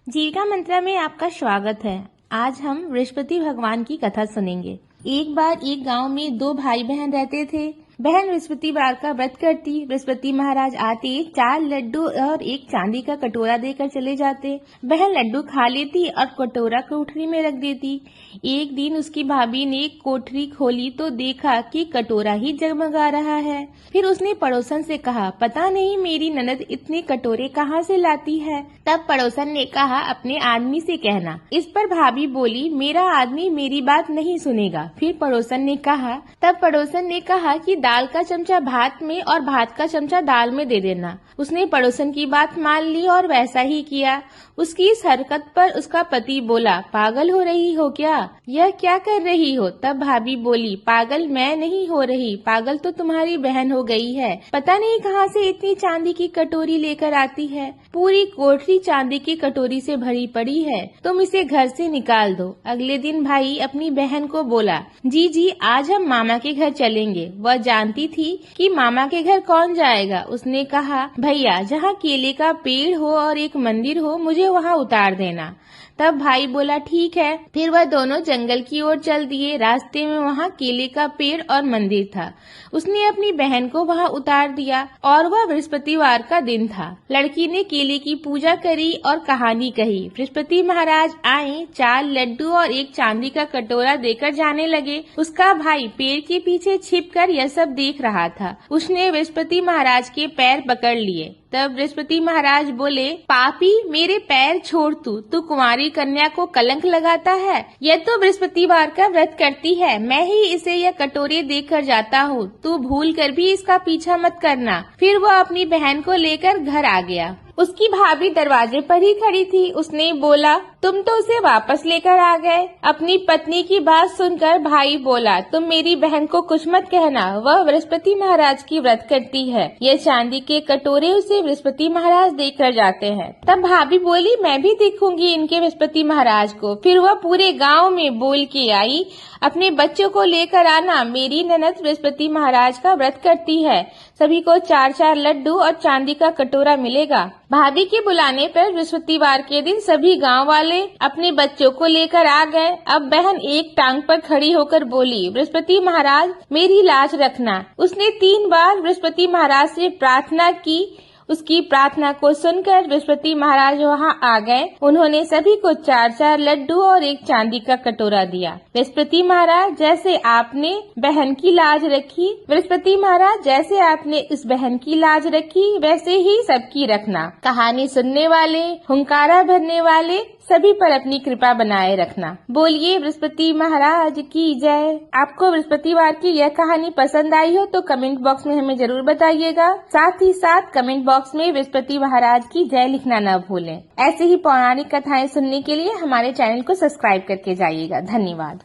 जीविका मंत्रा में आपका स्वागत है। आज हम बृहस्पति भगवान की कथा सुनेंगे। एक बार एक गांव में दो भाई बहन रहते थे। बहन बृहस्पतिवार का व्रत करती। बृहस्पति महाराज आते 4 लड्डू और एक चांदी का कटोरा देकर चले जाते। बहन लड्डू खा लेती और कटोरा कोठरी में रख देती। एक दिन उसकी भाभी ने कोठरी खोली तो देखा कि कटोरा ही जगमगा रहा है। फिर उसने पड़ोसन से कहा, पता नहीं मेरी ननद इतने कटोरे कहाँ से लाती है। तब पड़ोसन ने कहा, अपने आदमी से कहना। इस पर भाभी बोली, मेरा आदमी मेरी बात नहीं सुनेगा। फिर पड़ोसन ने कहा कि दाल का चमचा भात में और भात का चमचा दाल में दे देना। उसने पड़ोसन की बात मान ली और वैसा ही किया। उसकी इस हरकत पर उसका पति बोला, पागल हो रही हो क्या? यह क्या कर रही हो? तब भाभी बोली, पागल मैं नहीं हो रही, पागल तो तुम्हारी बहन हो गई है। पता नहीं कहाँ से इतनी चांदी की कटोरी लेकर आती है। पूरी कोठरी चांदी की कटोरी से भरी पड़ी है। तुम इसे घर से निकाल दो। अगले दिन भाई अपनी बहन को बोला, जी आज हम मामा के घर चलेंगे। वह जानती थी कि मामा के घर कौन जाएगा। उसने कहा, भैया जहाँ केले का पेड़ हो और एक मंदिर हो, मुझे वहाँ उतार देना। तब भाई बोला, ठीक है। फिर वह दोनों जंगल की ओर चल दिए। रास्ते में वहाँ केले का पेड़ और मंदिर था। उसने अपनी बहन को वहाँ उतार दिया और वह बृहस्पतिवार का दिन था। लड़की ने केले की पूजा करी और कहानी कही। बृहस्पति महाराज आए, 4 लड्डू और एक चांदी का कटोरा देकर जाने लगे। उसका भाई पेड़ के पीछे छिपकर यह सब देख रहा था। उसने बृहस्पति महाराज के पैर पकड़ लिए। तब बृहस्पति महाराज बोले, पापी मेरे पैर छोड़ तू कुंवारी कन्या को कलंक लगाता है। यह तो बृहस्पतिवार का व्रत करती है। मैं ही इसे यह कटोरे देकर जाता हूँ। तू भूल कर भी इसका पीछा मत करना। फिर वो अपनी बहन को लेकर घर आ गया। उसकी भाभी दरवाजे पर ही खड़ी थी। उसने बोला, तुम तो उसे वापस लेकर आ गए। अपनी पत्नी की बात सुनकर भाई बोला, तुम मेरी बहन को कुछ मत कहना, वह बृहस्पति महाराज की व्रत करती है। ये चांदी के कटोरे उसे बृहस्पति महाराज देकर जाते हैं। तब भाभी बोली, मैं भी देखूंगी इनके बृहस्पति महाराज को। फिर वह पूरे गाँव में बोल के आई, अपने बच्चों को लेकर आना, मेरी ननद बृहस्पति महाराज का व्रत करती है। सभी को 4-4 लड्डू और चांदी का कटोरा मिलेगा। भाभी के बुलाने पर बृहस्पतिवार के दिन सभी गांव वाले अपने बच्चों को लेकर आ गए। अब बहन एक टांग पर खड़ी होकर बोली, बृहस्पति महाराज मेरी लाज रखना। उसने 3 बार बृहस्पति महाराज से प्रार्थना की। उसकी प्रार्थना को सुनकर बृहस्पति महाराज वहां आ गए। उन्होंने सभी को 4-4 लड्डू और एक चांदी का कटोरा दिया। बृहस्पति महाराज जैसे आपने बहन की लाज रखी, बृहस्पति महाराज जैसे आपने इस बहन की लाज रखी, वैसे ही सबकी रखना। कहानी सुनने वाले, हुंकारा भरने वाले सभी पर अपनी कृपा बनाए रखना। बोलिए बृहस्पति महाराज की जय। आपको बृहस्पतिवार की यह कहानी पसंद आई हो तो कमेंट बॉक्स में हमें जरूर बताइएगा। साथ ही साथ कमेंट बॉक्स में बृहस्पति महाराज की जय लिखना न भूलें। ऐसे ही पौराणिक कथाएं सुनने के लिए हमारे चैनल को सब्सक्राइब करके जाइएगा। धन्यवाद।